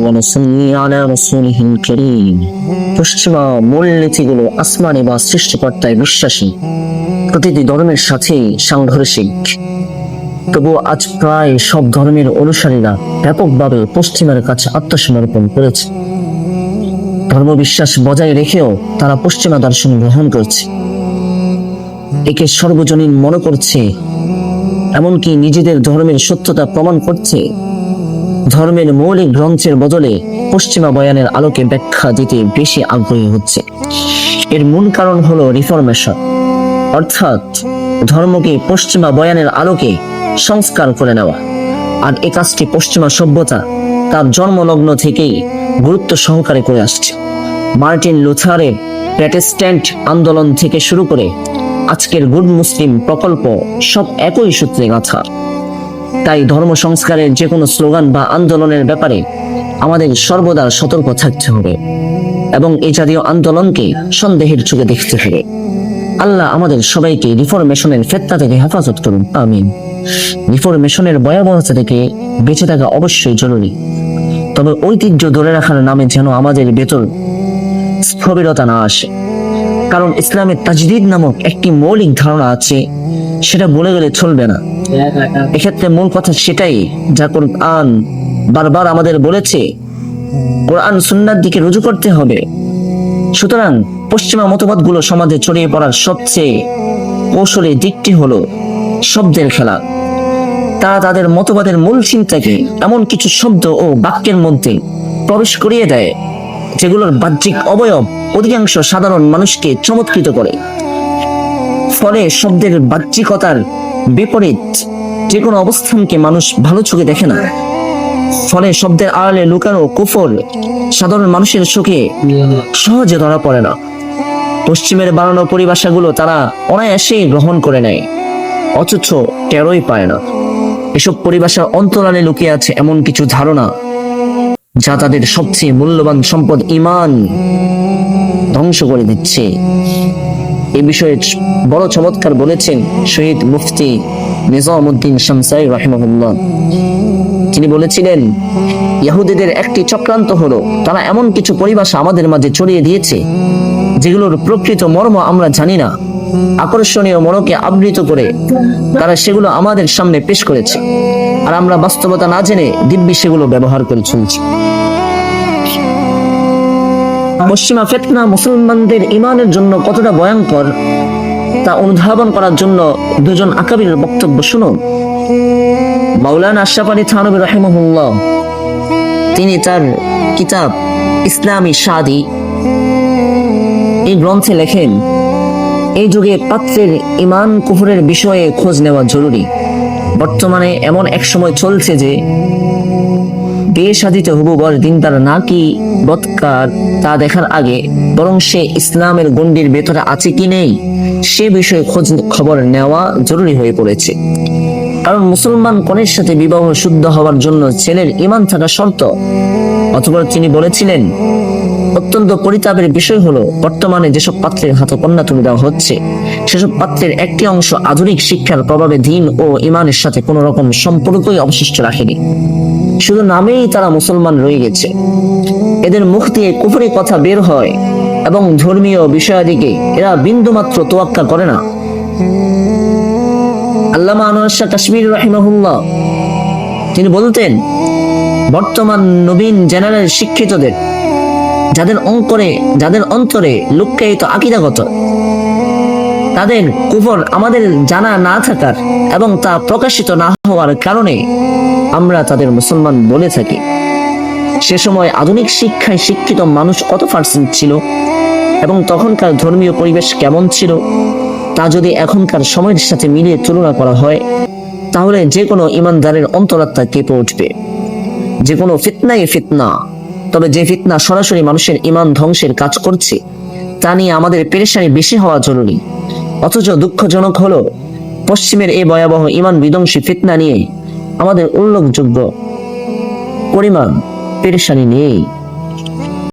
ونصلي على رسوله الكريم। পশ্চিমা মূলনীতিগুলো আসমানি বা সৃষ্টিকর্তায় বিশ্বাসী, প্রতিটি ধর্মের সাথেই সাংঘর্ষিক। তবুও আজ প্রায় সব ধর্মের অনুসারীরা ব্যাপকভাবে পশ্চিমের কাছে আত্মসমর্পণ করেছে। ধর্মবিশ্বাস বজায় রেখেও তারা পশ্চিমা দর্শন গ্রহণ করছে, একে সর্বজনীন মনে করছে, এমনকি নিজেদের ধর্মের সত্যতা প্রমাণ করছে। ধর্মের মৌলিক গ্রন্থের বদলে পশ্চিমা বয়ানের আলোকে ব্যাখ্যা দিতে বেশি আগ্রহী হচ্ছে। এর মূল কারণ হলো রিফরমেশন, অর্থাৎ ধর্মকে পশ্চিমা বয়ানের আলোকে সংস্কার করে নেওয়া। আর এ কাজটি পশ্চিমা সভ্যতা তার জন্মলগ্ন থেকেই গুরুত্ব সহকারে করে আসছে। মার্টিন লুথারের প্রটেস্ট্যান্ট আন্দোলন থেকে শুরু করে আজকের গুড মুসলিম প্রকল্প সব একই সূত্রে গাঁথা। তাই ধর্ম সংস্কারের যে কোনো স্লোগান বা আন্দোলনের ব্যাপারে আমাদের সর্বদা সতর্ক থাকতে হবে এবং এই জাতীয় আন্দোলনকে সন্দেহের চোখে দেখতে হবে। আল্লাহ আমাদের সবাইকে রিফরমেশনের ফিতনা থেকে হেফাজত করুন, আমিন। রিফরমেশনের ভয়াবহতা থেকে বেঁচে থাকা অবশ্যই জরুরি, তবে ঐতিহ্য ধরে রাখার নামে যেন আমাদের ভেতর স্থবিরতা না আসে। কারণ ইসলামের তাজদিদ নামক একটি মৌলিক ধারণা আছে, সেটা বলে গেলে চলবে না। এক্ষেত্রে মূল কথা সেটাই যা কোরআন বারবার আমাদের বলেছে, কোরআন সুন্নাহর দিকে রুজু করতে হবে। সুতরাং পশ্চিমা মতবাদগুলো সমাজে ছড়িয়ে পড়ার সবচেয়ে কৌশলী দিকটি হলো শব্দের খেলা। তারা তাদের মতবাদের মূল চিন্তাকে এমন কিছু শব্দ ও বাক্যের মধ্যে প্রবেশ করিয়ে দেয় যেগুলোর বাহ্যিক অবয়ব অধিকাংশ সাধারণ মানুষকে চমৎকৃত করে। ফলে শব্দের বাহ্যিকতার বিপরীত যে কোনো অবস্থানকে মানুষ ভালো চোখে দেখে না। ফলে শব্দের আড়ালে লুকানো কুফর সাধারণ মানুষের চোখে সহজে ধরা পড়ে না। পশ্চিমের বানানো পরিভাষাগুলো তারা অনায়াসেই গ্রহণ করে নেয়, অথচ টেরই পায় না। এসব পরিভাষার অন্তরালে লুকিয়ে আছে এমন কিছু ধারণা যা তাদের সবচেয়ে মূল্যবান সম্পদ ঈমান ধ্বংস করে দিচ্ছে। এই বিষয়ে বড় চমৎকার বলেছেন শহীদ মুফতি নিজামউদ্দিন শামসাই রাহিমাহুল্লাহ। তিনি বলেছিলেন, ইহুদিদের একটি চক্রান্ত হলো তারা এমন কিছু পরিভাষা আমাদের মাঝে ছড়িয়ে দিয়েছে যেগুলোর প্রকৃত মর্ম আমরা জানি না। আকর্ষণীয় মনকে আবৃত করে তারা সেগুলো আমাদের সামনে পেশ করেছে, আর আমরা বাস্তবতা না জেনে দিব্যি সেগুলো ব্যবহার করে চলছি। পশ্চিমা ফিতনা মুসলমানদের ঈমানের জন্য কতটা ভয়ঙ্কর তা অনুধাবন করার জন্য দুজন আকাবিরের বক্তব্য শুনুন। মাওলানা আশরাফ আলী থানভী রাহিমাহুল্লাহ তিনি তার কিতাব ইসলামী শাদি এই গ্রন্থে লেখেন, এই যুগে পাত্রের ঈমান কুফরের বিষয়ে খোঁজ নেওয়া জরুরি। বর্তমানে এমন এক সময় চলছে যে বিয়ে শাদিতে হবু বর দিনদার নাকি বৎকার তা দেখার আগে বরং সে ইসলামের গণ্ডির ভেতরে আছে কি নেই সে বিষয়ে খোঁজ খবর নেওয়া জরুরি হয়ে পড়েছে। কারণ মুসলমান কনের সাথে বিবাহ শুদ্ধ হওয়ার জন্য ছেলের ঈমান থাকা শর্ত। অথবা তিনি বলেছিলেন, অত্যন্ত পরিতাপের বিষয় হলো বর্তমানে যেসব পাত্রের হাতে কন্যা তুলে দেওয়া হচ্ছে সেসব পাত্রের একটি অংশ আধুনিক শিক্ষার প্রভাবে দ্বীন ও ঈমানের সাথে কোনো রকম সম্পর্কই অবশিষ্ট রাখেনি, শুধু নামেই তারা মুসলমান রয়ে গেছে। এদের মুখ দিয়ে কুফরি কথা বের হয় এবং ধর্মীয় বিষয়াদিকে এরা বিন্দুমাত্র তোয়াক্কা করে না। আল্লামা আনোয়ার শাহ কাশ্মীর রাহিমাহুল্লাহ তিনি বলতেন, বর্তমান নবীন জেনারেল শিক্ষিতদের যাদের অন্তরে লুক্কায়িত আকীদাগত তাদের কুফর আমাদের জানা না থাকার এবং তা প্রকাশিত না হওয়ার কারণে আমরা তাদের মুসলমান বলে থাকি। সে সময় আধুনিক শিক্ষায় শিক্ষিত মানুষ কত পার্সেন্ট ছিল এবং তখনকার ধর্মীয় পরিবেশ কেমন ছিল তা যদি এখনকার সময়ের সাথে মিলিয়ে তুলনা করা হয় তাহলে যে কোনো ঈমানদারের অন্তরাত্মা কেঁপে উঠবে। যে কোনো ফিতনাই ফিতনা, তবে যে ফিতনা সরাসরি মানুষের ঈমান ধ্বংসের কাজ করছে তা নিয়ে আমাদের পেরেশানি বেশি হওয়া জরুরি। অথচ দুঃখজনক হলো পশ্চিমের এই ভয়াবহ ঈমান বিধ্বংসী ফিতনা নিয়ে আমাদের উল্লেখযোগ্য পরিমাণ পেরেশানি নেই।